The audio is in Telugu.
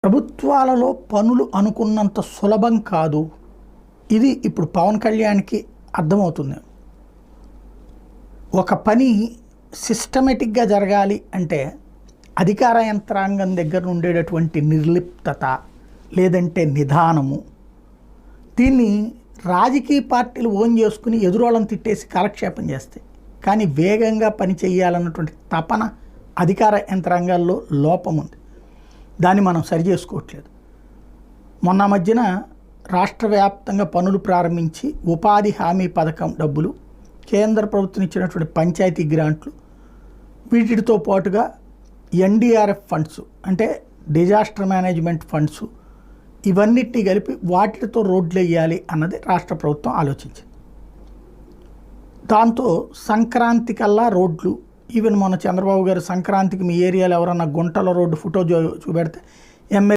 ప్రభుత్వాలలో పనులు అనుకున్నంత సులభం కాదు. ఇది ఇప్పుడు పవన్ కళ్యాణ్కి అర్థమవుతుంది. ఒక పని సిస్టమేటిక్గా జరగాలి అంటే అధికార యంత్రాంగం దగ్గర ఉండేటటువంటి నిర్లిప్తత లేదంటే నిదానము, దీన్ని రాజకీయ పార్టీలు ఓన్ చేసుకుని ఎదురోళ్ళని తిట్టేసి కాలక్షేపం చేస్తాయి. కానీ వేగంగా పని చేయాలన్నటువంటి తపన అధికార యంత్రాంగాల్లో లోపం ఉంది. దాన్ని మనం సరి చేసుకోవట్లేదు. మొన్న మధ్యన రాష్ట్ర వ్యాప్తంగా పనులు ప్రారంభించి ఉపాధి హామీ పథకం డబ్బులు, కేంద్ర ప్రభుత్వం ఇచ్చినటువంటి పంచాయతీ గ్రాంట్లు, వీటితో పాటుగా ఎన్డీఆర్ఎఫ్ ఫండ్స్ అంటే డిజాస్టర్ మేనేజ్మెంట్ ఫండ్స్, ఇవన్నిటిని కలిపి వాటితో రోడ్లు వేయాలి అన్నది రాష్ట్ర ప్రభుత్వం ఆలోచించింది. దాంతో సంక్రాంతి కల్లా రోడ్లు, ఈవెన్ మొన్న చంద్రబాబు గారు సంక్రాంతికి మీ ఏరియాలో ఎవరన్నా గుంటల రోడ్డు ఫోటో చూపెడితే ఎమ్మెల్యే